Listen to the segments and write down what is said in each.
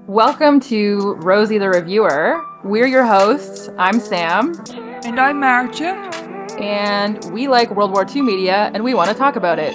Welcome to Rosie the Reviewer. We're your hosts. I'm Sam. And I'm Maartje. And we like World War II media and we want to talk about it.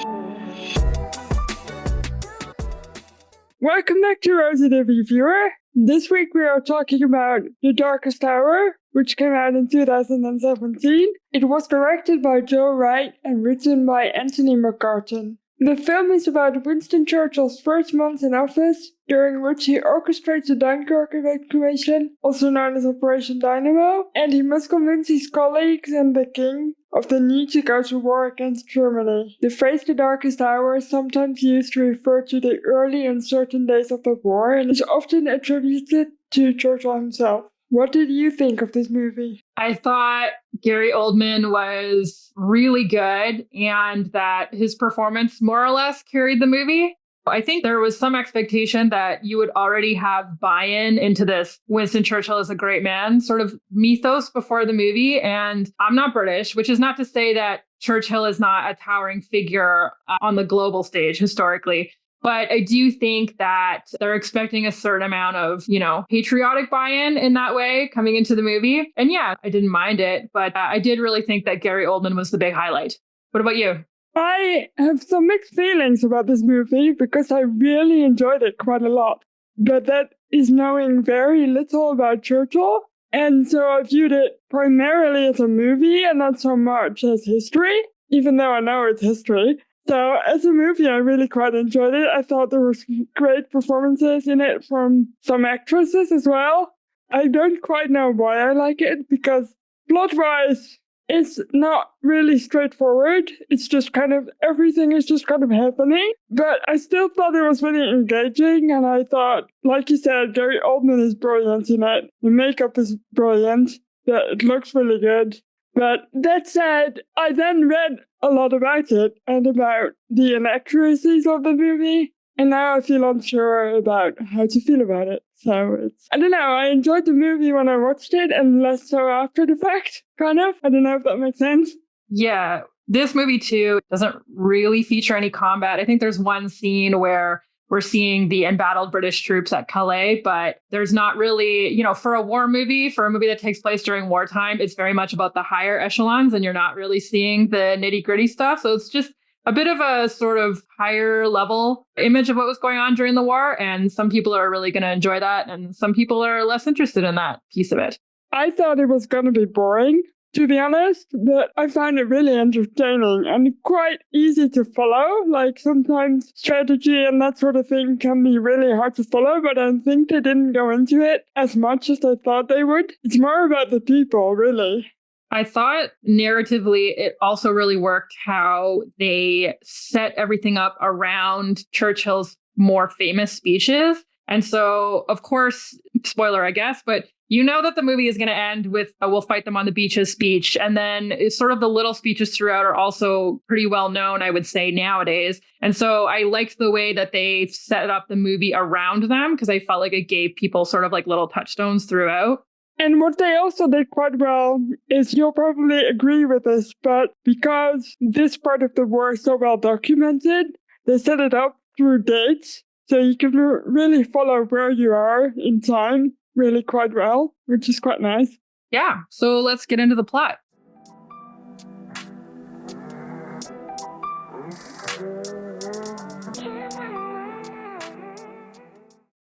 Welcome back to Rosie the Reviewer. This week we are talking about The Darkest Hour, which came out in 2017. It was directed by Joe Wright and written by Anthony McCartan. The film is about Winston Churchill's first month in office, during which he orchestrates the Dunkirk evacuation, also known as Operation Dynamo, and he must convince his colleagues and the king of the need to go to war against Germany. The phrase "the darkest hour" is sometimes used to refer to the early uncertain days of the war and is often attributed to Churchill himself. What did you think of this movie? I thought Gary Oldman was really good and that his performance more or less carried the movie. I think there was some expectation that you would already have buy-in into this Winston Churchill is a great man sort of mythos before the movie. And I'm not British, which is not to say that Churchill is not a towering figure on the global stage historically. But I do think that they're expecting a certain amount of, patriotic buy-in in that way coming into the movie. And yeah, I didn't mind it, but I did really think that Gary Oldman was the big highlight. What about you? I have some mixed feelings about this movie because I really enjoyed it quite a lot. But that is knowing very little about Churchill. And so I viewed it primarily as a movie and not so much as history, even though I know it's history. So as a movie, I really quite enjoyed it. I thought there were great performances in it from some actresses as well. I don't quite know why I like it because plot-wise, it's not really straightforward. It's just everything is just kind of happening. But I still thought it was really engaging. And I thought, like you said, Gary Oldman is brilliant in it. The makeup is brilliant. It looks really good. But that said, I then read a lot about it and about the inaccuracies of the movie. And now I feel unsure about how to feel about it. So I don't know, I enjoyed the movie when I watched it and less so after the fact, kind of. I don't know if that makes sense. Yeah, this movie too doesn't really feature any combat. I think there's one scene where we're seeing the embattled British troops at Calais, but there's not really, for a war movie, for a movie that takes place during wartime, it's very much about the higher echelons and you're not really seeing the nitty gritty stuff. So it's just a bit of a sort of higher level image of what was going on during the war. And some people are really going to enjoy that. And some people are less interested in that piece of it. I thought it was going to be boring, to be honest, but I found it really entertaining and quite easy to follow. Like sometimes strategy and that sort of thing can be really hard to follow, but I think they didn't go into it as much as I thought they would. It's more about the people, really. I thought narratively, it also really worked how they set everything up around Churchill's more famous speeches. And so, of course, spoiler, I guess, but you know that the movie is going to end with a "we'll fight them on the beaches" speech. And then it's sort of the little speeches throughout are also pretty well known, I would say, nowadays. And so I liked the way that they set up the movie around them because I felt like it gave people sort of like little touchstones throughout. And what they also did quite well is, you'll probably agree with this, but because this part of the war is so well documented, they set it up through dates. So you can really follow where you are in time really quite well, which is quite nice. Yeah, so let's get into the plot.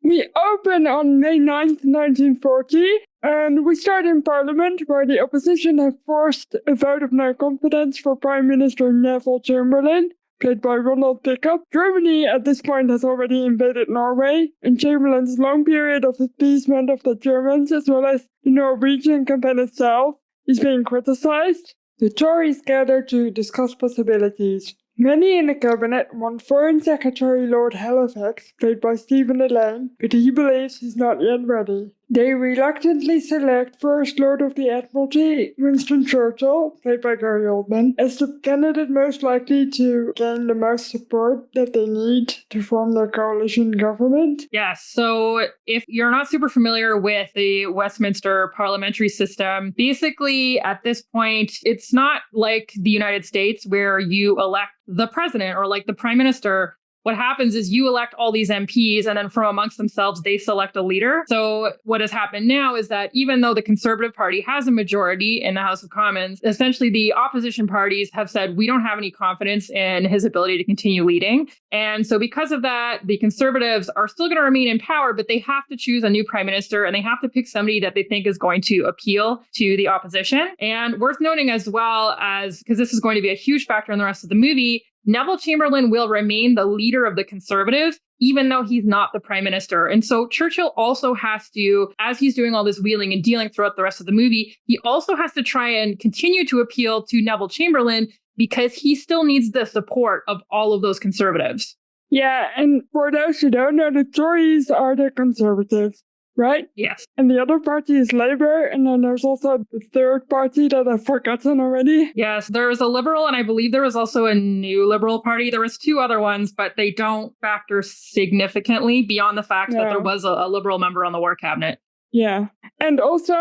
We open on May 9th, 1940, and we start in Parliament, where the opposition have forced a vote of no confidence for Prime Minister Neville Chamberlain, played by Ronald Pickup. Germany at this point has already invaded Norway, and Chamberlain's long period of appeasement of the Germans, as well as the Norwegian campaign itself, is being criticized. The Tories gather to discuss possibilities. Many in the cabinet want Foreign Secretary Lord Halifax, played by Stephen Elaine, but he believes he's not yet ready. They reluctantly select First Lord of the Admiralty, Winston Churchill, played by Gary Oldman, as the candidate most likely to gain the most support that they need to form their coalition government. Yes, so if you're not super familiar with the Westminster parliamentary system, basically at this point, it's not like the United States where you elect the president or like the prime minister. what happens is you elect all these MPs and then from amongst themselves, they select a leader. So what has happened now is that even though the Conservative Party has a majority in the House of Commons, essentially the opposition parties have said, we don't have any confidence in his ability to continue leading. And so because of that, the Conservatives are still going to remain in power, but they have to choose a new prime minister and they have to pick somebody that they think is going to appeal to the opposition. And worth noting as well as, because this is going to be a huge factor in the rest of the movie, Neville Chamberlain will remain the leader of the Conservatives, even though he's not the prime minister. And so Churchill also has to, as he's doing all this wheeling and dealing throughout the rest of the movie, he also has to try and continue to appeal to Neville Chamberlain because he still needs the support of all of those Conservatives. Yeah, and for those who don't know, the Tories are the Conservatives, right? Yes. And the other party is Labour, and then there's also the third party that I've forgotten already. Yes, there was a Liberal, and I believe there was also a New Liberal Party. There was two other ones, but they don't factor significantly beyond the fact that there was a Liberal member on the War Cabinet. Yeah. And also,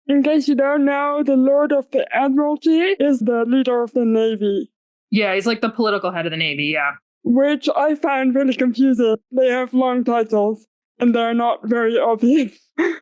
in case you don't know, the Lord of the Admiralty is the leader of the Navy. Yeah, he's like the political head of the Navy, yeah. Which I find really confusing. They have long titles, and they're not very obvious.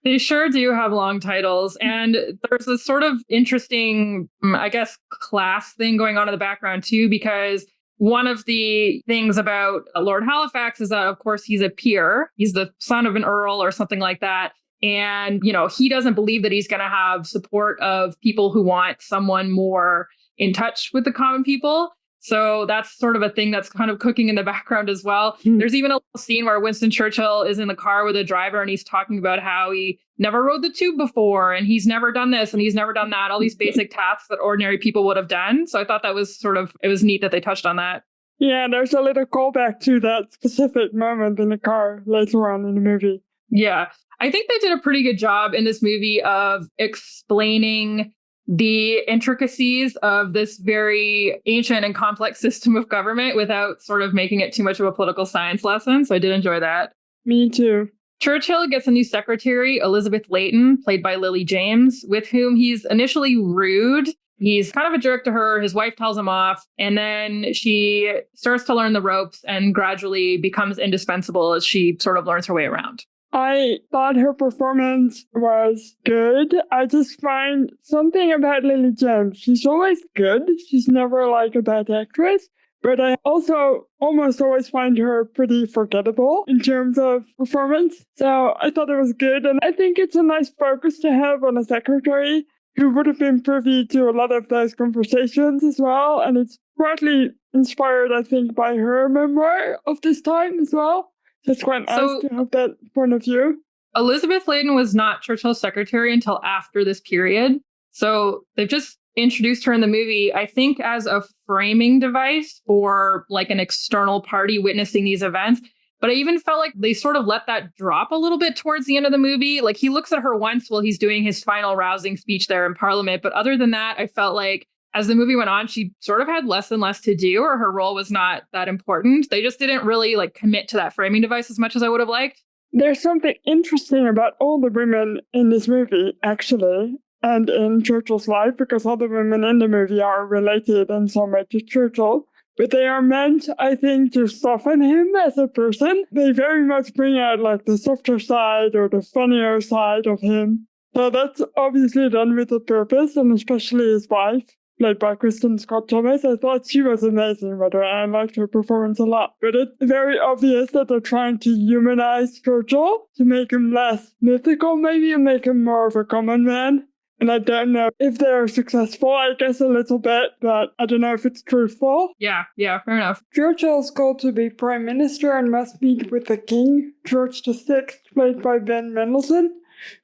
They sure do have long titles. And there's this sort of interesting, I guess, class thing going on in the background, too, because one of the things about Lord Halifax is that, of course, he's a peer. He's the son of an earl or something like that. And, you know, he doesn't believe that he's going to have support of people who want someone more in touch with the common people. So that's sort of a thing that's kind of cooking in the background as well. There's even a little scene where Winston Churchill is in the car with a driver and he's talking about how he never rode the tube before and he's never done this and he's never done that, all these basic tasks that ordinary people would have done. So I thought that was it was neat that they touched on that. Yeah, there's a little callback to that specific moment in the car later on in the movie. Yeah, I think they did a pretty good job in this movie of explaining the intricacies of this very ancient and complex system of government without sort of making it too much of a political science lesson. So I did enjoy that. Me too. Churchill gets a new secretary, Elizabeth Leighton, played by Lily James, with whom he's initially rude. He's kind of a jerk to her. His wife tells him off, and then she starts to learn the ropes and gradually becomes indispensable as she sort of learns her way around. I thought her performance was good. I just find something about Lily James. She's always good. She's never like a bad actress. But I also almost always find her pretty forgettable in terms of performance. So I thought it was good. And I think it's a nice focus to have on a secretary who would have been privy to a lot of those conversations as well. And it's partly inspired, I think, by her memoir of this time as well. It's quite nice to have that point of view. Elizabeth Leighton was not Churchill's secretary until after this period. So they've just introduced her in the movie, I think, as a framing device for like an external party witnessing these events. But I even felt like they sort of let that drop a little bit towards the end of the movie. Like he looks at her once while he's doing his final rousing speech there in Parliament. But other than that, I felt like as the movie went on, she sort of had less and less to do, or her role was not that important. They just didn't really like commit to that framing device as much as I would have liked. There's something interesting about all the women in this movie, actually, and in Churchill's life, because all the women in the movie are related in some way to Churchill. But they are meant, I think, to soften him as a person. They very much bring out like the softer side or the funnier side of him. So that's obviously done with a purpose, and especially his wife, played by Kristen Scott Thomas. I thought she was amazing, by the way. I liked her performance a lot. But it's very obvious that they're trying to humanize Churchill, to make him less mythical, maybe, and make him more of a common man. And I don't know if they're successful, I guess a little bit, but I don't know if it's truthful. Yeah, fair enough. Churchill's called to be Prime Minister and must meet with the King, George VI, played by Ben Mendelsohn,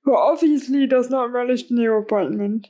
who obviously does not relish the new appointment.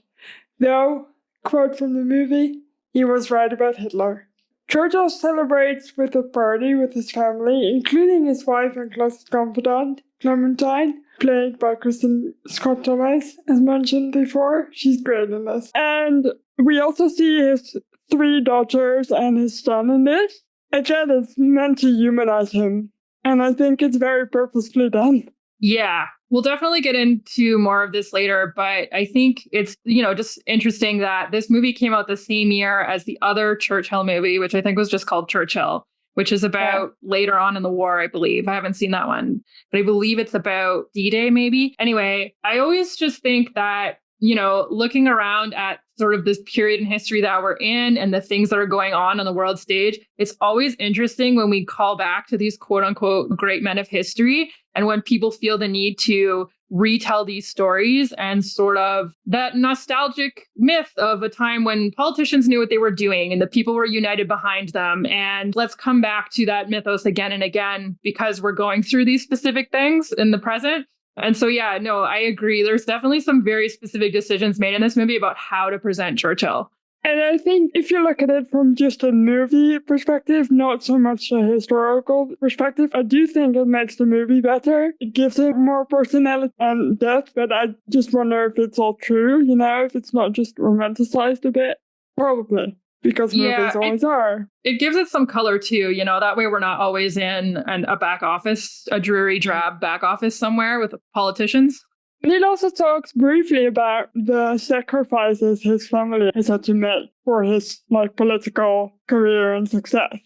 Though, quote from the movie, he was right about Hitler. Churchill celebrates with a party with his family, including his wife and closest confidant, Clementine, played by Kristen Scott Thomas, as mentioned before. She's great in this. And we also see his 3 daughters and his son in this. Again, it's meant to humanize him. And I think it's very purposefully done. Yeah, we'll definitely get into more of this later, but I think it's, just interesting that this movie came out the same year as the other Churchill movie, which I think was just called Churchill, which is about later on in the war, I believe. I haven't seen that one, but I believe it's about D-Day maybe. Anyway, I always just think that, looking around at sort of this period in history that we're in and the things that are going on the world stage, it's always interesting when we call back to these quote unquote great men of history and when people feel the need to retell these stories and sort of that nostalgic myth of a time when politicians knew what they were doing and the people were united behind them. And let's come back to that mythos again and again because we're going through these specific things in the present. And so, I agree. There's definitely some very specific decisions made in this movie about how to present Churchill. And I think if you look at it from just a movie perspective, not so much a historical perspective, I do think it makes the movie better. It gives it more personality and depth, but I just wonder if it's all true, if it's not just romanticized a bit. Probably. Because movies always are. It gives it some color too, that way we're not always in a back office, a dreary, drab back office somewhere with politicians. And it also talks briefly about the sacrifices his family has had to make for his political career and success.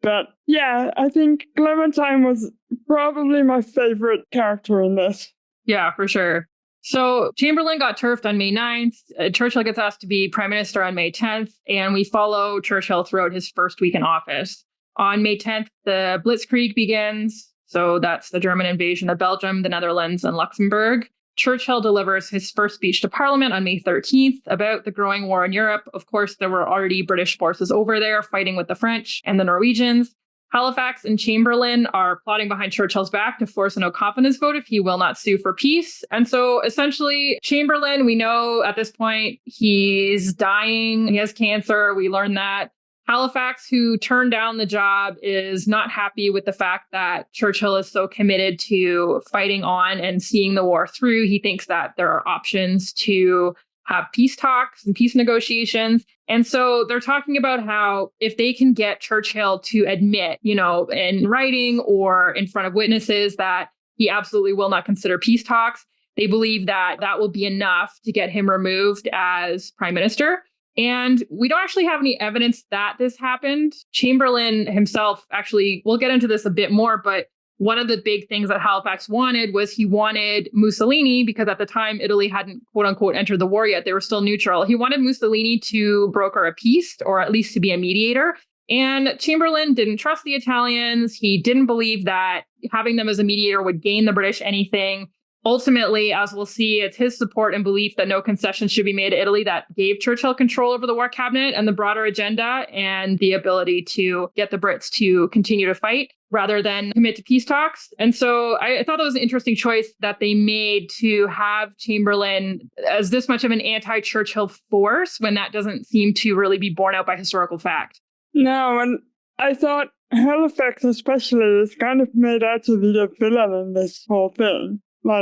But I think Clementine was probably my favorite character in this. Yeah, for sure. So Chamberlain got turfed on May 9th. Churchill gets asked to be prime minister on May 10th, and we follow Churchill throughout his first week in office. On May 10th, the Blitzkrieg begins. So that's the German invasion of Belgium, the Netherlands, and Luxembourg. Churchill delivers his first speech to Parliament on May 13th about the growing war in Europe. Of course, there were already British forces over there fighting with the French and the Norwegians. Halifax and Chamberlain are plotting behind Churchill's back to force a no-confidence vote if he will not sue for peace. And so essentially, Chamberlain, we know at this point he's dying. He has cancer. We learn that. Halifax, who turned down the job, is not happy with the fact that Churchill is so committed to fighting on and seeing the war through. He thinks that there are options to have peace talks and peace negotiations. And so they're talking about how if they can get Churchill to admit, in writing or in front of witnesses that he absolutely will not consider peace talks, they believe that that will be enough to get him removed as prime minister. And we don't actually have any evidence that this happened. Chamberlain himself, actually, we'll get into this a bit more, but one of the big things that Halifax wanted was he wanted Mussolini, because at the time Italy hadn't, quote unquote, entered the war yet. They were still neutral. He wanted Mussolini to broker a peace, or at least to be a mediator. And Chamberlain didn't trust the Italians. He didn't believe that having them as a mediator would gain the British anything. Ultimately, as we'll see, it's his support and belief that no concessions should be made to Italy that gave Churchill control over the war cabinet and the broader agenda and the ability to get the Brits to continue to fight rather than commit to peace talks. And so I thought that was an interesting choice that they made to have Chamberlain as this much of an anti-Churchill force when that doesn't seem to really be borne out by historical fact. No, and I thought Halifax especially is kind of made out to be the villain in this whole thing.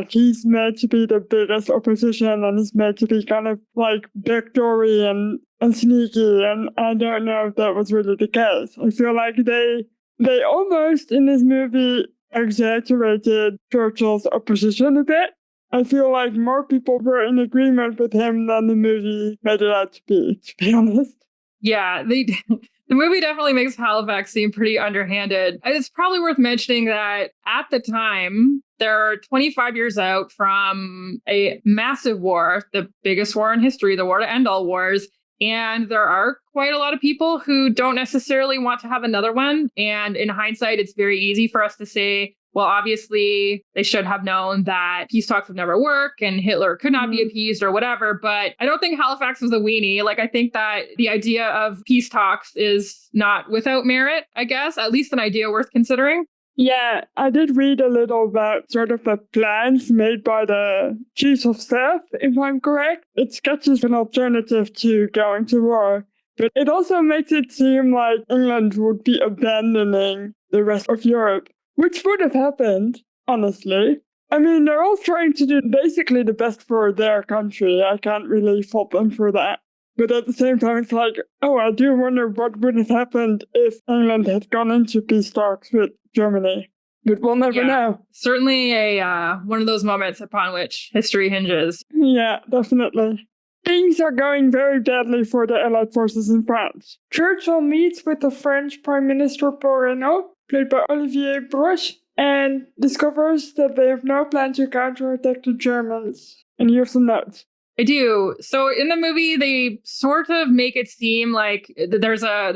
He's made to be the biggest opposition and he's made to be kind of backdoory and sneaky. And I don't know if that was really the case. I feel like they almost in this movie exaggerated Churchill's opposition a bit. I feel like more people were in agreement with him than the movie made it out to be honest. Yeah, the movie definitely makes Halifax seem pretty underhanded. It's probably worth mentioning that at the time, they're 25 years out from a massive war, the biggest war in history, the war to end all wars. And there are quite a lot of people who don't necessarily want to have another one. And in hindsight, it's very easy for us to say, well, obviously, they should have known that peace talks would never work and Hitler could not be appeased or whatever. But I don't think Halifax was a weenie. I think that the idea of peace talks is not without merit, I guess, at least an idea worth considering. Yeah, I did read a little about sort of the plans made by the chiefs of staff, if I'm correct. It sketches an alternative to going to war, but it also makes it seem like England would be abandoning the rest of Europe, which would have happened, honestly. I mean, they're all trying to do basically the best for their country. I can't really fault them for that. But at the same time, it's I do wonder what would have happened if England had gone into peace talks with Germany. But we'll never know. Certainly one of those moments upon which history hinges. Yeah, definitely. Things are going very badly for the Allied forces in France. Churchill meets with the French Prime Minister Paul Reynaud, played by Olivier Broche, and discovers that they have no plan to counterattack the Germans. And here's some notes. I do. So in the movie, they sort of make it seem like there's a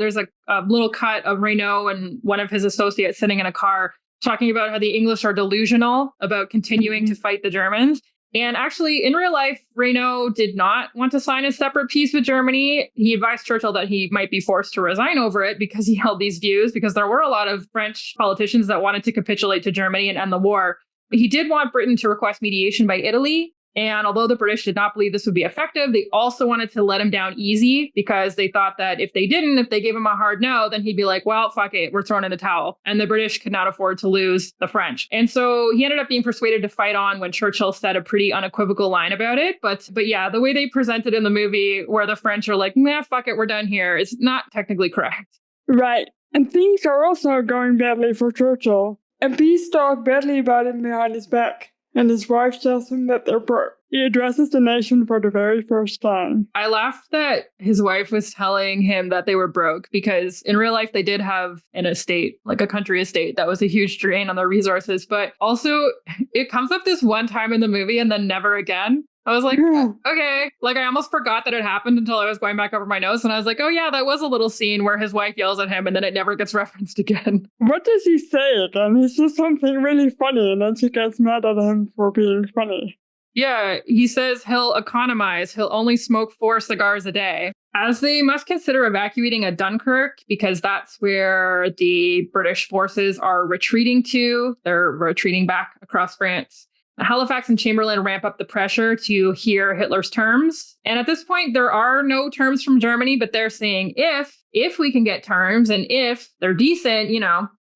little cut of Reynaud and one of his associates sitting in a car talking about how the English are delusional about continuing to fight the Germans. And actually, in real life, Reynaud did not want to sign a separate peace with Germany. He advised Churchill that he might be forced to resign over it because he held these views, because there were a lot of French politicians that wanted to capitulate to Germany and end the war. He did want Britain to request mediation by Italy. And although the British did not believe this would be effective, they also wanted to let him down easy because they thought that if they gave him a hard no, then he'd be like, well, fuck it, we're throwing in the towel. And the British could not afford to lose the French. And so he ended up being persuaded to fight on when Churchill said a pretty unequivocal line about it. But yeah, the way they present it in the movie where the French are like, nah, fuck it, we're done here, is not technically correct. Right. And things are also going badly for Churchill. MPs talk badly about him behind his back. And his wife tells him that they're broke. He addresses the nation for the very first time. I laughed that his wife was telling him that they were broke because in real life, they did have an estate, like a country estate that was a huge drain on their resources. But also, it comes up this one time in the movie and then never again. I was like, okay, like I almost forgot that it happened until I was going back over my notes. And I was like, oh yeah, that was a little scene where his wife yells at him and then it never gets referenced again. What does he say again? He says something really funny and then she gets mad at him for being funny. Yeah, he says he'll economize. He'll only smoke 4 cigars a day. As they must consider evacuating a Dunkirk because that's where the British forces are retreating to. They're retreating back across France. Halifax and Chamberlain ramp up the pressure to hear Hitler's terms. And at this point, there are no terms from Germany, but they're saying if we can get terms and if they're decent,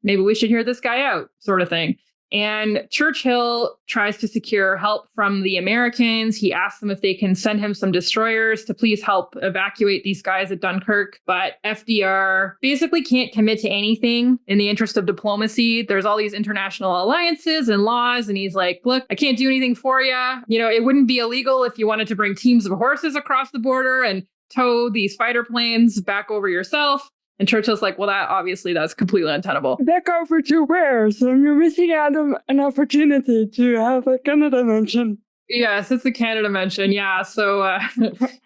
maybe we should hear this guy out, sort of thing. And Churchill tries to secure help from the Americans. He asks them if they can send him some destroyers to please help evacuate these guys at Dunkirk. But FDR basically can't commit to anything in the interest of diplomacy. There's all these international alliances and laws. And he's like, look, I can't do anything for you. It wouldn't be illegal if you wanted to bring teams of horses across the border and tow these fighter planes back over yourself. And Churchill's like, well, that's completely untenable. Back over to where? So you're missing out on an opportunity to have a Canada mention. Yes, it's the Canada mention. Yeah. So,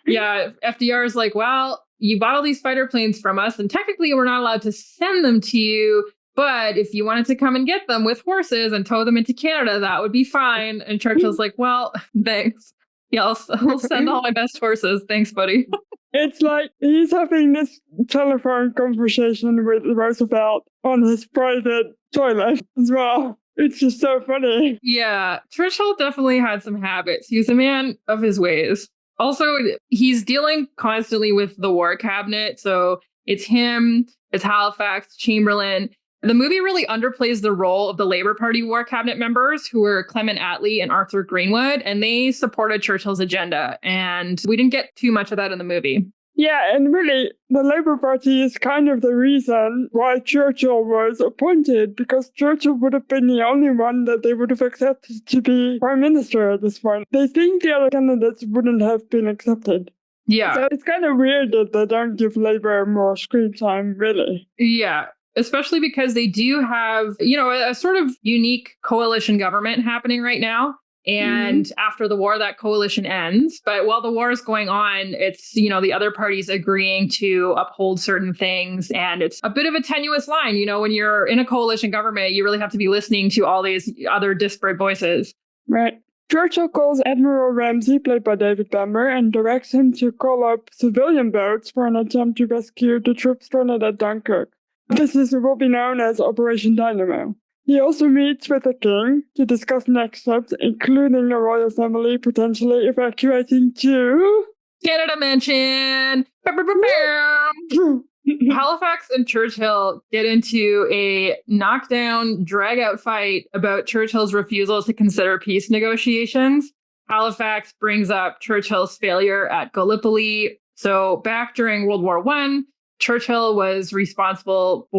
FDR is like, well, you bought all these fighter planes from us, and technically we're not allowed to send them to you. But if you wanted to come and get them with horses and tow them into Canada, that would be fine. And Churchill's like, well, thanks. Yeah, I'll send all my best horses. Thanks, buddy. It's like he's having this telephone conversation with Roosevelt on his private toilet as well. It's just so funny. Yeah, Churchill definitely had some habits. He's a man of his ways. Also, he's dealing constantly with the war cabinet. So it's him, it's Halifax, Chamberlain. The movie really underplays the role of the Labour Party war cabinet members, who were Clement Attlee and Arthur Greenwood, and they supported Churchill's agenda. And we didn't get too much of that in the movie. Yeah, and really, the Labour Party is kind of the reason why Churchill was appointed, because Churchill would have been the only one that they would have accepted to be Prime Minister at this point. They think the other candidates wouldn't have been accepted. Yeah. So it's kind of weird that they don't give Labour more screen time, really. Yeah. Especially because they do have, a sort of unique coalition government happening right now. And after the war, that coalition ends. But while the war is going on, it's, the other parties agreeing to uphold certain things. And it's a bit of a tenuous line. When you're in a coalition government, you really have to be listening to all these other disparate voices. Right. Churchill calls Admiral Ramsay, played by David Bamber, and directs him to call up civilian boats for an attempt to rescue the troops stranded at Dunkirk. This will be known as Operation Dynamo. He also meets with the king to discuss next steps, including the royal family potentially evacuating to Canada mention. Halifax and Churchill get into a knockdown, drag-out fight about Churchill's refusal to consider peace negotiations. Halifax brings up Churchill's failure at Gallipoli. So back during World War I, Churchill was responsible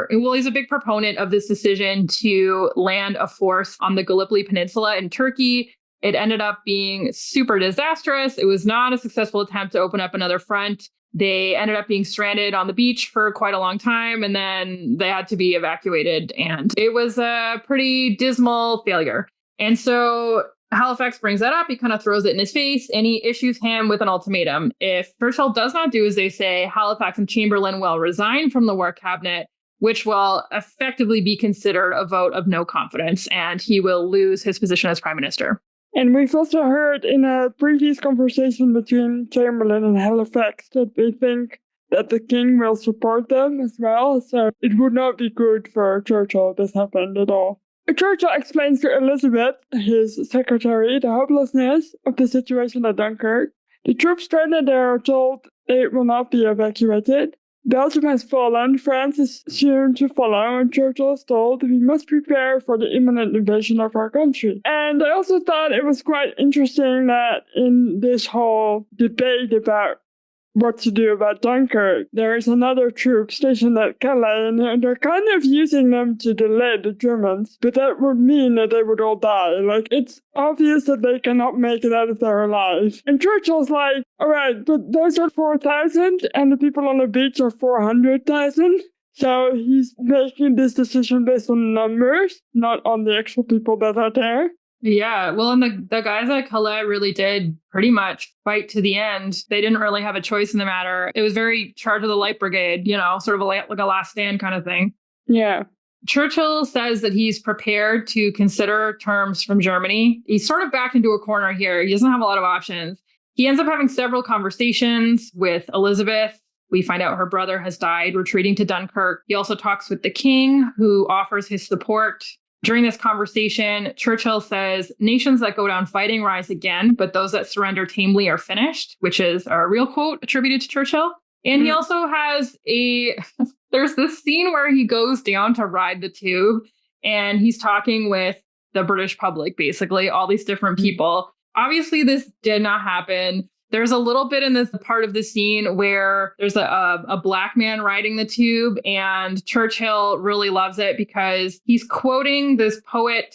he's a big proponent of this decision to land a force on the Gallipoli Peninsula in Turkey. It ended up being super disastrous. It was not a successful attempt to open up another front. They ended up being stranded on the beach for quite a long time, and then they had to be evacuated. And it was a pretty dismal failure. And so Halifax brings that up. He kind of throws it in his face, and he issues him with an ultimatum. If Churchill does not do as they say, Halifax and Chamberlain will resign from the War Cabinet, which will effectively be considered a vote of no confidence, and he will lose his position as prime minister. And we've also heard in a previous conversation between Chamberlain and Halifax that they think that the king will support them as well. So it would not be good for Churchill if this happened at all. Churchill explains to Elizabeth, his secretary, the hopelessness of the situation at Dunkirk. The troops stranded there are told they will not be evacuated. Belgium has fallen, France is soon to follow, and Churchill is told we must prepare for the imminent invasion of our country. And I also thought it was quite interesting that in this whole debate about what to do about Dunkirk, there is another troop stationed at Calais, and they're kind of using them to delay the Germans, but that would mean that they would all die. Like, it's obvious that they cannot make it out if they're alive. And Churchill's like, all right, but those are 4,000, and the people on the beach are 400,000. So he's making this decision based on numbers, not on the actual people that are there. Yeah, well, and the guys at Calais really did pretty much fight to the end. They didn't really have a choice in the matter. It was very charge of the light brigade, sort of like a last stand kind of thing. Yeah. Churchill says that he's prepared to consider terms from Germany. He's sort of backed into a corner here. He doesn't have a lot of options. He ends up having several conversations with Elizabeth. We find out her brother has died retreating to Dunkirk. He also talks with the king, who offers his support. During this conversation, Churchill says, nations that go down fighting rise again, but those that surrender tamely are finished, which is a real quote attributed to Churchill. And he also has there's this scene where he goes down to ride the tube and he's talking with the British public, basically, all these different people. Obviously, this did not happen. There's a little bit in this part of the scene where there's a black man riding the tube, and Churchill really loves it because he's quoting this poet,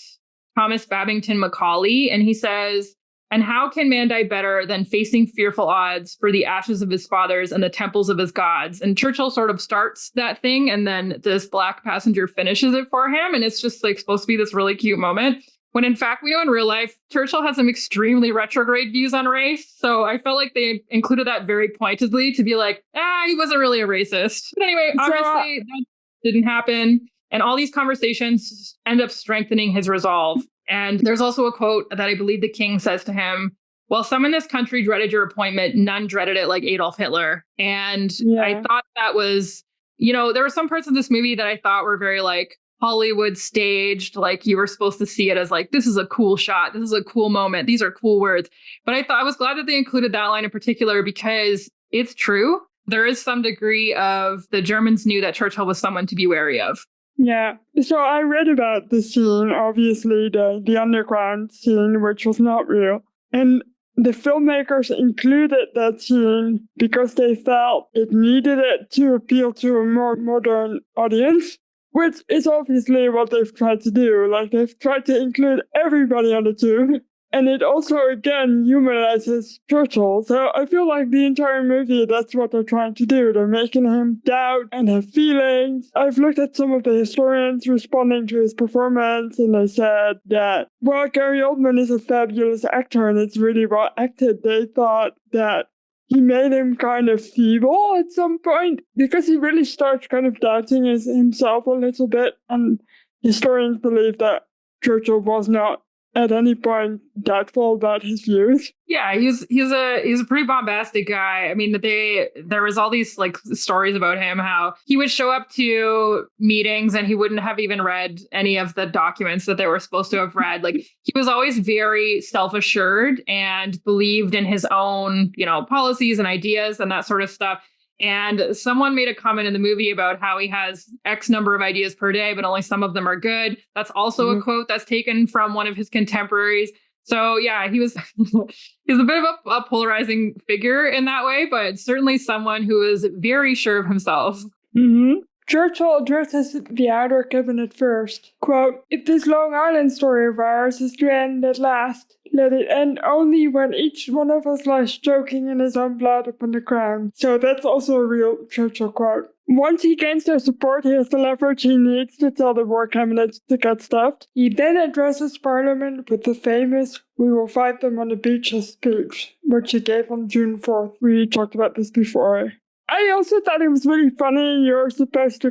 Thomas Babington Macaulay, and he says, "And how can man die better than facing fearful odds for the ashes of his fathers and the temples of his gods?" And Churchill sort of starts that thing, and then this black passenger finishes it for him, and it's just like supposed to be this really cute moment. When in fact, we know in real life, Churchill has some extremely retrograde views on race. So I felt like they included that very pointedly to be like, he wasn't really a racist. But anyway, obviously that didn't happen. And all these conversations end up strengthening his resolve. And there's also a quote that I believe the king says to him, "While some in this country dreaded your appointment, none dreaded it like Adolf Hitler." And I thought that was, there were some parts of this movie that I thought were very like Hollywood staged, like you were supposed to see it as like, this is a cool shot. This is a cool moment. These are cool words. But I was glad that they included that line in particular because it's true. There is some degree of the Germans knew that Churchill was someone to be wary of. Yeah. So I read about the scene, obviously the underground scene, which was not real. And the filmmakers included that scene because they felt it needed it to appeal to a more modern audience. Which is obviously what they've tried to do. Like, they've tried to include everybody on the tube. And it also, again, humanizes Churchill. So I feel like the entire movie, that's what they're trying to do. They're making him doubt and have feelings. I've looked at some of the historians responding to his performance, and they said that, well, Gary Oldman is a fabulous actor, and it's really well acted. They thought that he made him kind of feeble at some point because he really starts kind of doubting himself a little bit. And historians believe that Churchill was not at any point doubtful about his views. Yeah, he's a pretty bombastic guy. I mean, there was all these like stories about him, how he would show up to meetings and he wouldn't have even read any of the documents that they were supposed to have read. Like, he was always very self-assured and believed in his own, policies and ideas and that sort of stuff. And someone made a comment in the movie about how he has X number of ideas per day, but only some of them are good. That's also a quote that's taken from one of his contemporaries. So yeah, he was he's a bit of a polarizing figure in that way, but certainly someone who is very sure of himself. Mm-hmm. Churchill addresses the outer cabinet first. Quote, "If this Long Island story of ours is to end at last, let it end only when each one of us lies choking in his own blood upon the ground." So that's also a real Churchill quote. Once he gains their support, he has the leverage he needs to tell the war cabinet to get stuffed. He then addresses Parliament with the famous "We will fight them on the beaches" speech, which he gave on June 4th. We talked about this before. I also thought it was really funny. You're supposed to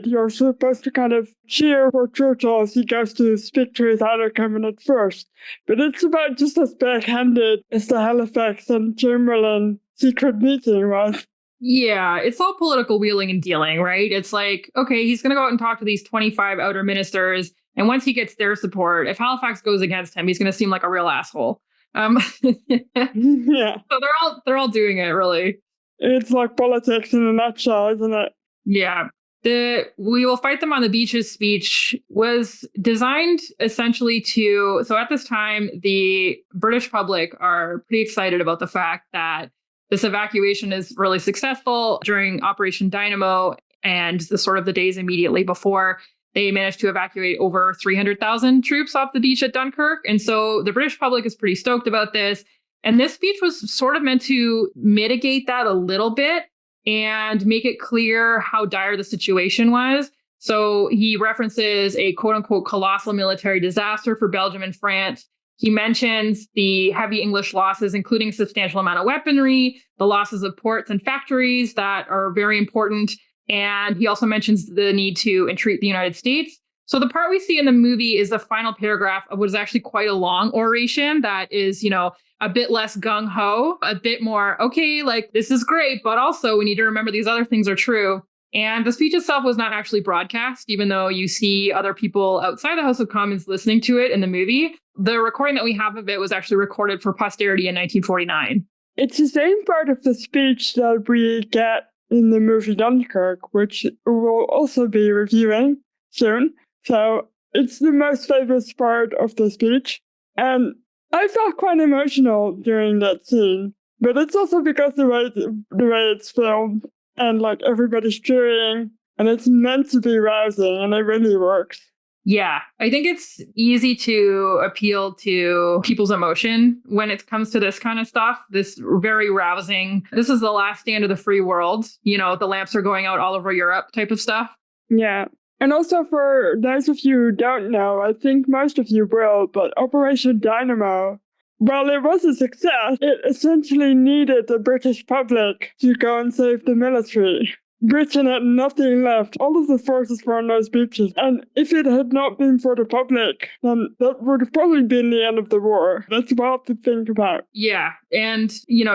you're supposed to kind of cheer for Churchill as he goes to speak to his outer cabinet first. But it's about just as backhanded as the Halifax and Chamberlain secret meeting was. Yeah, it's all political wheeling and dealing, right? It's like, okay, he's going to go out and talk to these 25 outer ministers. And once he gets their support, if Halifax goes against him, he's going to seem like a real asshole. Yeah. So they're all doing it, really. It's like politics in a nutshell, isn't it? Yeah. The "We will fight them on the beaches" speech was designed essentially so at this time, the British public are pretty excited about the fact that this evacuation is really successful during Operation Dynamo and the days immediately before. They managed to evacuate over 300,000 troops off the beach at Dunkirk. And so the British public is pretty stoked about this. And this speech was sort of meant to mitigate that a little bit and make it clear how dire the situation was. So he references a quote unquote colossal military disaster for Belgium and France. He mentions the heavy English losses, including a substantial amount of weaponry, the losses of ports and factories that are very important. And he also mentions the need to entreat the United States. So the part we see in the movie is the final paragraph of what is actually quite a long oration that is, a bit less gung-ho, a bit more, okay, like this is great, but also we need to remember these other things are true. And the speech itself was not actually broadcast, even though you see other people outside the House of Commons listening to it in the movie. The recording that we have of it was actually recorded for posterity in 1949. It's the same part of the speech that we get in the movie Dunkirk, which we'll also be reviewing soon. So it's the most famous part of the speech. And I felt quite emotional during that scene. But it's also because the way it's filmed and like everybody's cheering and it's meant to be rousing and it really works. Yeah, I think it's easy to appeal to people's emotion when it comes to this kind of stuff. This very rousing, this is the last stand of the free world. The lamps are going out all over Europe type of stuff. Yeah. And also for those of you who don't know, I think most of you will, but Operation Dynamo, while it was a success, it essentially needed the British public to go and save the military. Britain had nothing left. All of the forces were on those beaches. And if it had not been for the public, then that would have probably been the end of the war. That's wild to think about. Yeah. And,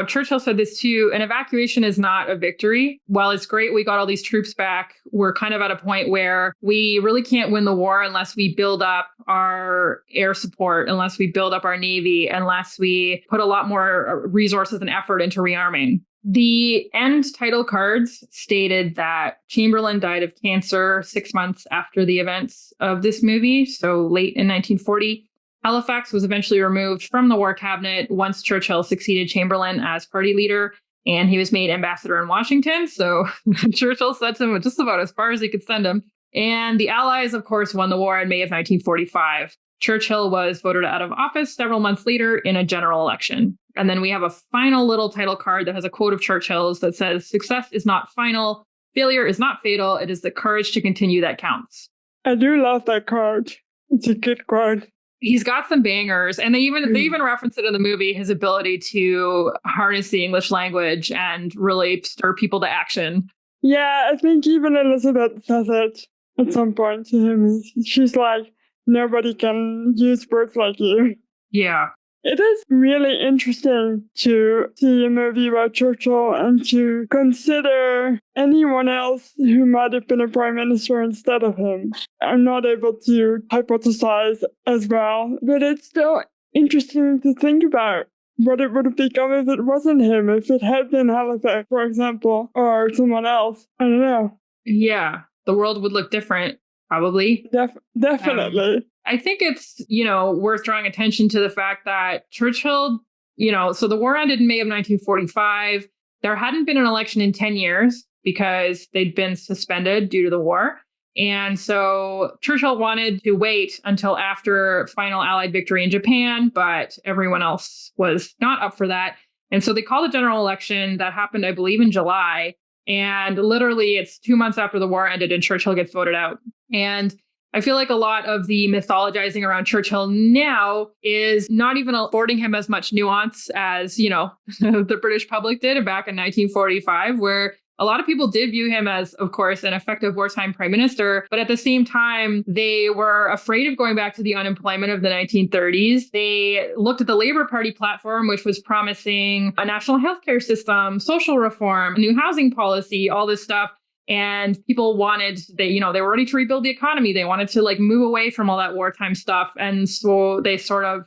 Churchill said this too, an evacuation is not a victory. While it's great we got all these troops back, we're kind of at a point where we really can't win the war unless we build up our air support, unless we build up our Navy, unless we put a lot more resources and effort into rearming. The end title cards stated that Chamberlain died of cancer 6 months after the events of this movie, so late in 1940. Halifax was eventually removed from the war cabinet once Churchill succeeded Chamberlain as party leader, and he was made ambassador in Washington. So Churchill sent him just about as far as he could send him. And the Allies, of course, won the war in May of 1945. Churchill was voted out of office several months later in a general election. And then we have a final little title card that has a quote of Churchill's that says, "Success is not final. Failure is not fatal. It is the courage to continue that counts." I do love that card. It's a good card. He's got some bangers, and they even reference it in the movie, his ability to harness the English language and really stir people to action. Yeah, I think even Elizabeth says it at some point to him. She's like, "Nobody can use words like you." Yeah. It is really interesting to see a movie about Churchill and to consider anyone else who might have been a prime minister instead of him. I'm not able to hypothesize as well, but it's still interesting to think about what it would have become if it wasn't him, if it had been Halifax, for example, or someone else. I don't know. Yeah, the world would look different, probably. Definitely. I think it's, worth drawing attention to the fact that Churchill, so the war ended in May of 1945. There hadn't been an election in 10 years because they'd been suspended due to the war. And so Churchill wanted to wait until after final Allied victory in Japan, but everyone else was not up for that. And so they called a general election that happened, I believe, in July. And literally, it's 2 months after the war ended and Churchill gets voted out. And I feel like a lot of the mythologizing around Churchill now is not even affording him as much nuance as, you know, the British public did back in 1945, where a lot of people did view him as, of course, an effective wartime prime minister. But at the same time, they were afraid of going back to the unemployment of the 1930s. They looked at the Labour Party platform, which was promising a national healthcare system, social reform, a new housing policy, all this stuff. And people wanted, they were ready to rebuild the economy. They wanted to move away from all that wartime stuff. And so they sort of,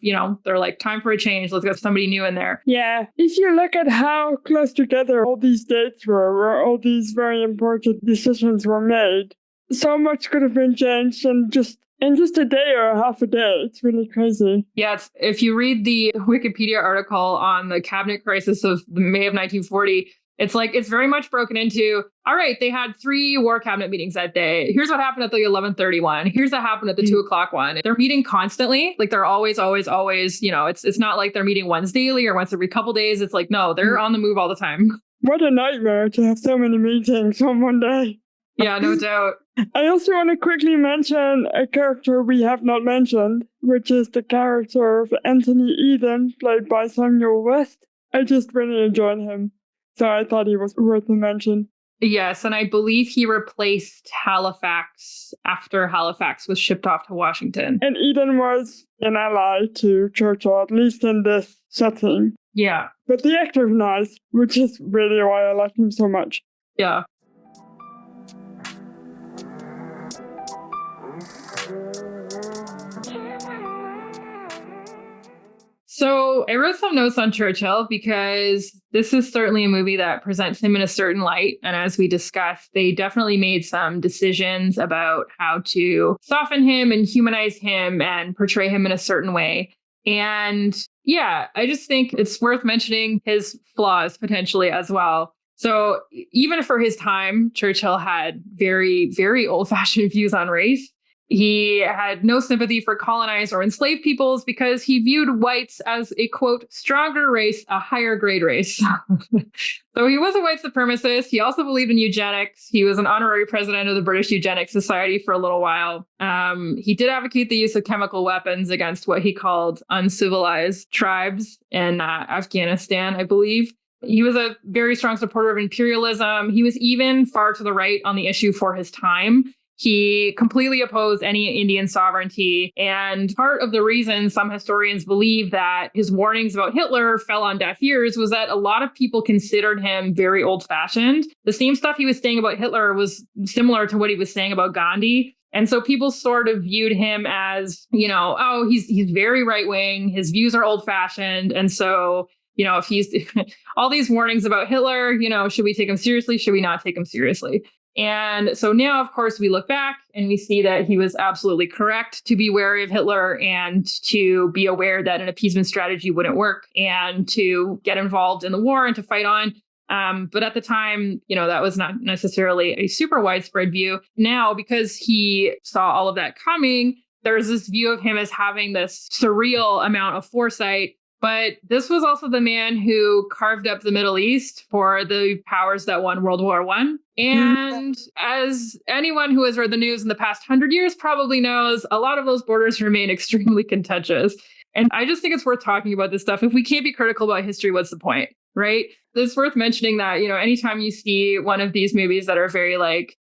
they're like, time for a change. Let's get somebody new in there. Yeah. If you look at how close together all these dates were, where all these very important decisions were made, so much could have been changed in just a day or half a day. It's really crazy. Yeah, if you read the Wikipedia article on the cabinet crisis of May of 1940, it's very much broken into, all right, they had 3 war cabinet meetings that day. Here's what happened at the 11:30 one. Here's what happened at the 2 o'clock one. They're meeting constantly. They're always, it's not like they're meeting once daily or once every couple days. It's like, no, they're on the move all the time. What a nightmare to have so many meetings on one day. Yeah, no doubt. I also want to quickly mention a character we have not mentioned, which is the character of Anthony Eden, played by Samuel West. I just really enjoyed him. So I thought he was worth a mention. Yes, and I believe he replaced Halifax after Halifax was shipped off to Washington. And Eden was an ally to Churchill, at least in this setting. Yeah. But the actor's nice, which is really why I like him so much. Yeah. So I wrote some notes on Churchill because this is certainly a movie that presents him in a certain light. And as we discussed, they definitely made some decisions about how to soften him and humanize him and portray him in a certain way. And yeah, I just think it's worth mentioning his flaws potentially as well. So even for his time, Churchill had very, very old-fashioned views on race. He had no sympathy for colonized or enslaved peoples because he viewed whites as a, quote, stronger race, a higher grade race. So he was a white supremacist. He also believed in eugenics. He was an honorary president of the British Eugenics Society for a little while. He did advocate the use of chemical weapons against what he called uncivilized tribes in Afghanistan, I believe. He was a very strong supporter of imperialism. He was even far to the right on the issue for his time. He completely opposed any Indian sovereignty. And part of the reason some historians believe that his warnings about Hitler fell on deaf ears was that a lot of people considered him very old-fashioned. The same stuff he was saying about Hitler was similar to what he was saying about Gandhi. And so people sort of viewed him as, he's very right-wing. His views are old-fashioned. And so, if he's all these warnings about Hitler, should we take him seriously? Should we not take him seriously? And so now, of course, we look back and we see that he was absolutely correct to be wary of Hitler and to be aware that an appeasement strategy wouldn't work and to get involved in the war and to fight on. But at the time, that was not necessarily a super widespread view. Now, because he saw all of that coming, there's this view of him as having this surreal amount of foresight. But this was also the man who carved up the Middle East for the powers that won World War I. And as anyone who has read the news in the past 100 years probably knows, a lot of those borders remain extremely contentious. And I just think it's worth talking about this stuff. If we can't be critical about history, what's the point, right? It's worth mentioning that, anytime you see one of these movies that are very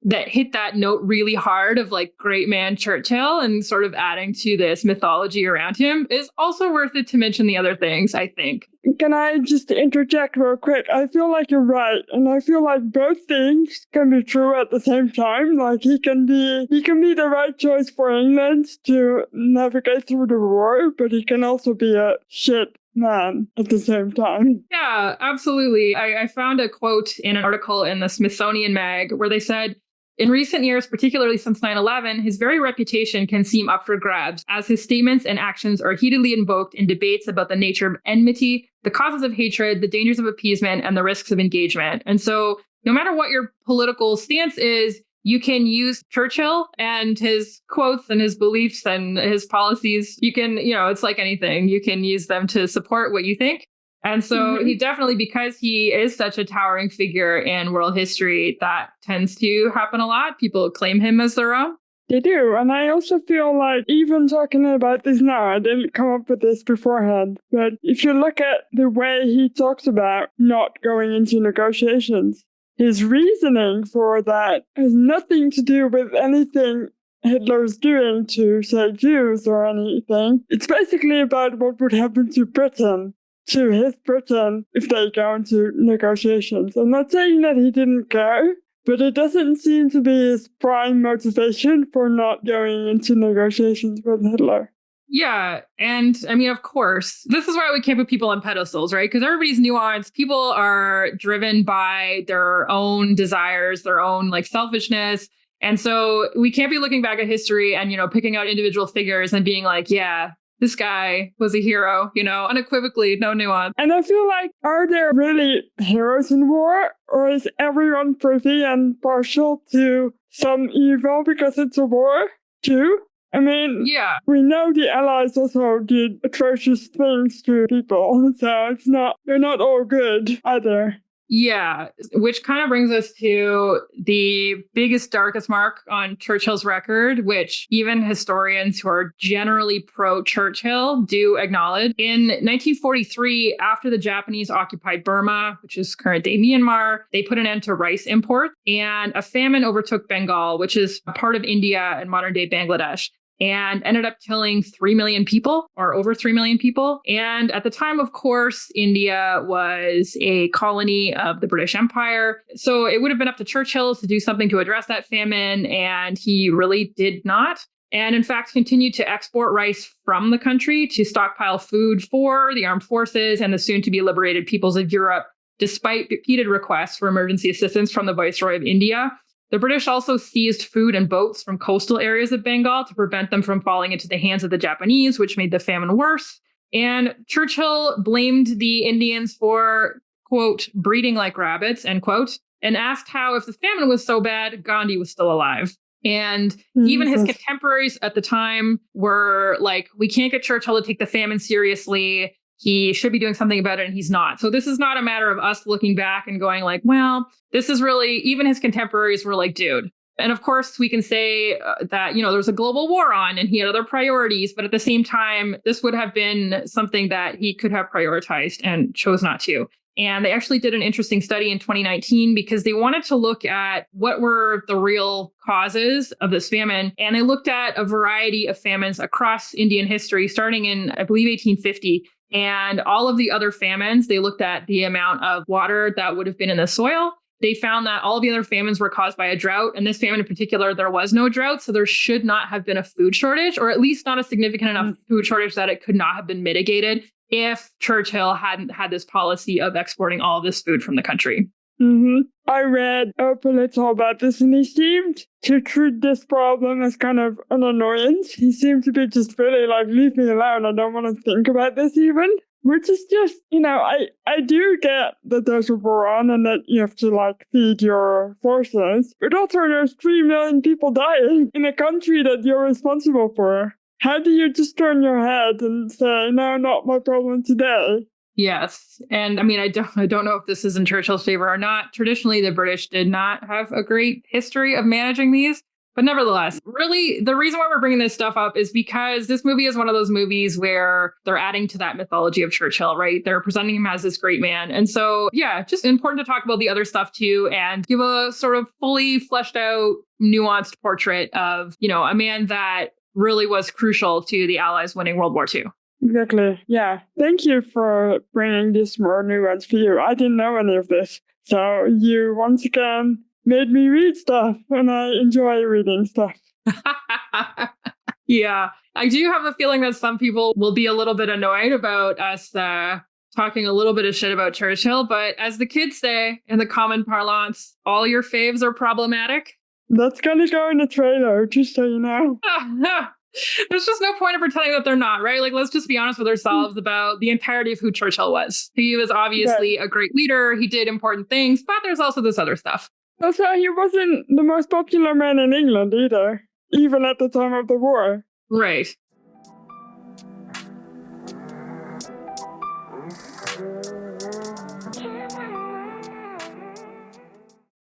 that hit that note really hard of great man Churchill and sort of adding to this mythology around him is also worth it to mention the other things, I think. Can I just interject real quick? I feel like you're right. And I feel like both things can be true at the same time. He can be the right choice for England to navigate through the war, but he can also be a shit man at the same time. Yeah, absolutely. I found a quote in an article in the Smithsonian Mag where they said, in recent years, particularly since 9/11, his very reputation can seem up for grabs as his statements and actions are heatedly invoked in debates about the nature of enmity, the causes of hatred, the dangers of appeasement, and the risks of engagement. And so no matter what your political stance is, you can use Churchill and his quotes and his beliefs and his policies. You can, it's like anything. You can use them to support what you think. And so he definitely, because he is such a towering figure in world history, that tends to happen a lot. People claim him as their own. They do. And I also feel like even talking about this now, I didn't come up with this beforehand, but if you look at the way he talks about not going into negotiations, his reasoning for that has nothing to do with anything Hitler's doing to, say, Jews or anything. It's basically about what would happen to Britain, to his Britain, if they go into negotiations. I'm not saying that he didn't go, but it doesn't seem to be his prime motivation for not going into negotiations with Hitler. Yeah. And I mean, of course, this is why we can't put people on pedestals, right? Because everybody's nuanced. People are driven by their own desires, their own selfishness. And so we can't be looking back at history and, picking out individual figures and being like, yeah, this guy was a hero, unequivocally, no nuance. And I feel like, are there really heroes in war? Or is everyone privy and partial to some evil because it's a war too? I mean, yeah, we know the Allies also did atrocious things to people, so they're not all good either. Yeah, which kind of brings us to the biggest, darkest mark on Churchill's record, which even historians who are generally pro-Churchill do acknowledge. In 1943, after the Japanese occupied Burma, which is current-day Myanmar, they put an end to rice imports, and a famine overtook Bengal, which is a part of India and modern-day Bangladesh, and ended up killing 3 million people, or over 3 million people. And at the time, of course, India was a colony of the British Empire. So it would have been up to Churchill to do something to address that famine, and he really did not. And in fact, continued to export rice from the country to stockpile food for the armed forces and the soon-to-be liberated peoples of Europe, despite repeated requests for emergency assistance from the Viceroy of India. The British also seized food and boats from coastal areas of Bengal to prevent them from falling into the hands of the Japanese, which made the famine worse. And Churchill blamed the Indians for, quote, breeding like rabbits, end quote, and asked how, if the famine was so bad, Gandhi was still alive. And even his contemporaries at the time were like, we can't get Churchill to take the famine seriously. He should be doing something about it, and he's not. So this is not a matter of us looking back and going like, well, this is really, even his contemporaries were like, dude. And of course, we can say that, there was a global war on and he had other priorities. But at the same time, this would have been something that he could have prioritized and chose not to. And they actually did an interesting study in 2019 because they wanted to look at what were the real causes of this famine. And they looked at a variety of famines across Indian history, starting in, I believe, 1850. And all of the other famines, they looked at the amount of water that would have been in the soil. They found that all of the other famines were caused by a drought. And this famine in particular, there was no drought. So there should not have been a food shortage, or at least not a significant enough food shortage that it could not have been mitigated if Churchill hadn't had this policy of exporting all of this food from the country. I read up a little about this, and he seemed to treat this problem as kind of an annoyance. He seemed to be just really like, leave me alone, I don't want to think about this even. Which is just, I do get that there's a war on and that you have to feed your forces, but also there's 3 million people dying in a country that you're responsible for. How do you just turn your head and say, no, not my problem today? Yes. And I mean, I don't know if this is in Churchill's favor or not. Traditionally, the British did not have a great history of managing these. But nevertheless, really, the reason why we're bringing this stuff up is because this movie is one of those movies where they're adding to that mythology of Churchill, right? They're presenting him as this great man. And so, yeah, just important to talk about the other stuff too and give a sort of fully fleshed out, nuanced portrait of, a man that really was crucial to the Allies winning World War II. Exactly. Yeah. Thank you for bringing this more nuance view. I didn't know any of this. So you once again made me read stuff, and I enjoy reading stuff. Yeah. I do have a feeling that some people will be a little bit annoyed about us talking a little bit of shit about Churchill. But as the kids say in the common parlance, all your faves are problematic. That's going to go in the trailer, just so you know. There's just no point in pretending that they're not, right? Like, let's just be honest with ourselves about the entirety of who Churchill was. He was obviously a great leader. He did important things, but there's also this other stuff. Also, he wasn't the most popular man in England either, even at the time of the war. Right.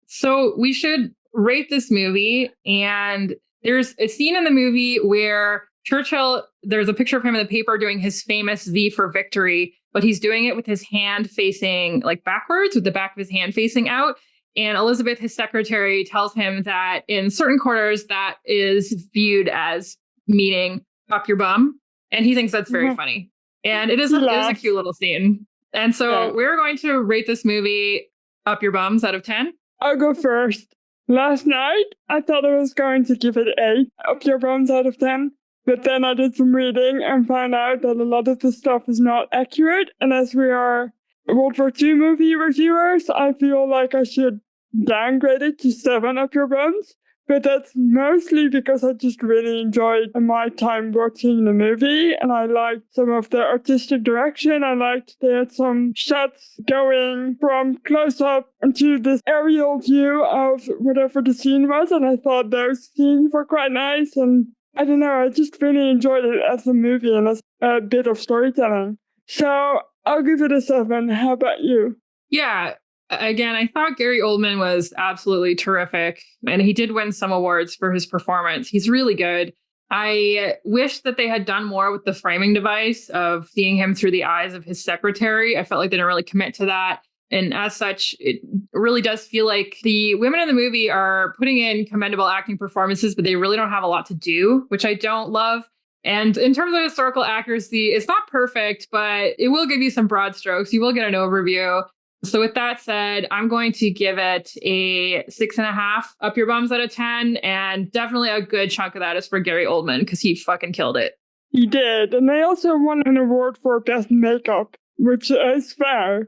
So we should rate this movie, and there's a scene in the movie where Churchill, there's a picture of him in the paper doing his famous V for victory, but he's doing it with his hand facing like backwards, with the back of his hand facing out. And Elizabeth, his secretary, tells him that in certain quarters that is viewed as meaning up your bum. And he thinks that's very funny. And it is a cute little scene. And so we're going to rate this movie up your bums out of 10. I'll go first. Last night, I thought I was going to give it 8 up your bums out of 10. But then I did some reading and found out that a lot of the stuff is not accurate. And as we are World War II movie reviewers, I feel like I should downgrade it to 7 up your bums. But that's mostly because I just really enjoyed my time watching the movie, and I liked some of the artistic direction. I liked they had some shots going from close up into this aerial view of whatever the scene was, and I thought those scenes were quite nice. And I don't know, I just really enjoyed it as a movie and as a bit of storytelling. So I'll give it a 7. How about you? Yeah. Again, I thought Gary Oldman was absolutely terrific, and he did win some awards for his performance. He's really good. I wish that they had done more with the framing device of seeing him through the eyes of his secretary. I felt like they didn't really commit to that. And as such, it really does feel like the women in the movie are putting in commendable acting performances, but they really don't have a lot to do, which I don't love. And in terms of historical accuracy, it's not perfect, but it will give you some broad strokes. You will get an overview. So with that said, I'm going to give it a 6.5 up your bums out of 10. And definitely a good chunk of that is for Gary Oldman because he fucking killed it. He did. And they also won an award for best makeup, which is fair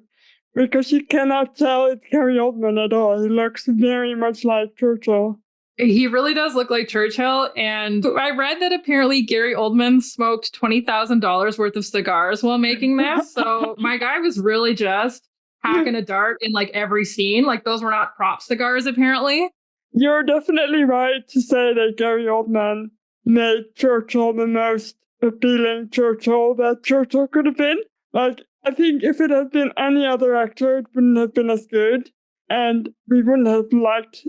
because you cannot tell it's Gary Oldman at all. He looks very much like Churchill. He really does look like Churchill. And I read that apparently Gary Oldman smoked $20,000 worth of cigars while making this. So my guy was really just hacking a dart in like every scene. Like those were not prop cigars, apparently. You're definitely right to say that Gary Oldman made Churchill the most appealing Churchill that Churchill could have been. Like, I think if it had been any other actor, it wouldn't have been as good. And we wouldn't have liked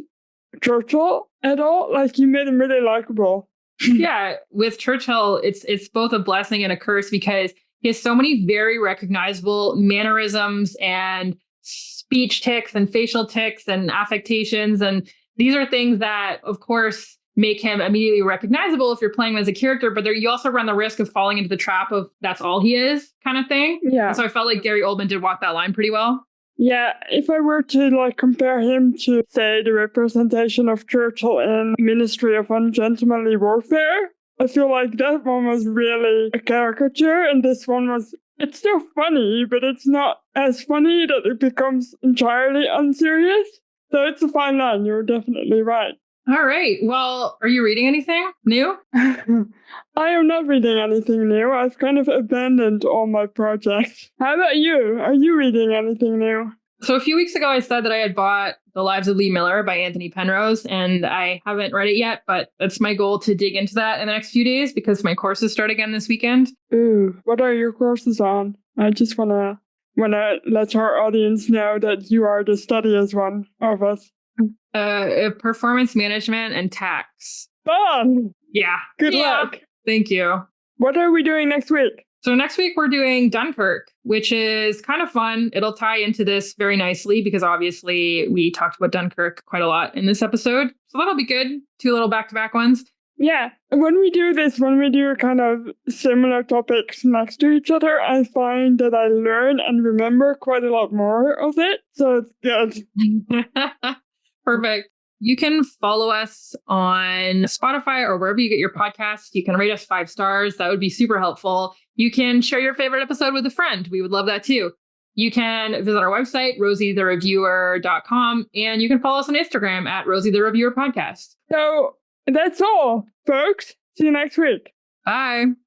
Churchill at all. Like, he made him really likable. Yeah, with Churchill, it's both a blessing and a curse because he has so many very recognizable mannerisms and speech tics and facial tics and affectations. And these are things that, of course, make him immediately recognizable if you're playing him as a character. But you also run the risk of falling into the trap of that's all he is kind of thing. Yeah. And so I felt like Gary Oldman did walk that line pretty well. Yeah, if I were to like compare him to, say, the representation of Churchill in Ministry of Ungentlemanly Warfare, I feel like that one was really a caricature, and this one was, it's still funny, but it's not as funny that it becomes entirely unserious. So it's a fine line, you're definitely right. All right. Well, are you reading anything new? I am not reading anything new. I've kind of abandoned all my projects. How about you? Are you reading anything new? So a few weeks ago, I said that I had bought The Lives of Lee Miller by Anthony Penrose, and I haven't read it yet, but that's my goal to dig into that in the next few days because my courses start again this weekend. Ooh, what are your courses on? I just wanna let our audience know that you are the studiest one of us. Performance management and tax. Fun! Yeah. Good luck. Thank you. What are we doing next week? So next week we're doing Dunkirk, which is kind of fun. It'll tie into this very nicely because obviously we talked about Dunkirk quite a lot in this episode. So that'll be good. 2 little back-to-back ones. Yeah. When we do kind of similar topics next to each other, I find that I learn and remember quite a lot more of it. So it's good. Perfect. You can follow us on Spotify or wherever you get your podcasts. You can rate us 5 stars. That would be super helpful. You can share your favorite episode with a friend. We would love that too. You can visit our website, rosieTheReviewer.com, and you can follow us on Instagram at Rosie the Reviewer Podcast. So that's all, folks. See you next week. Bye.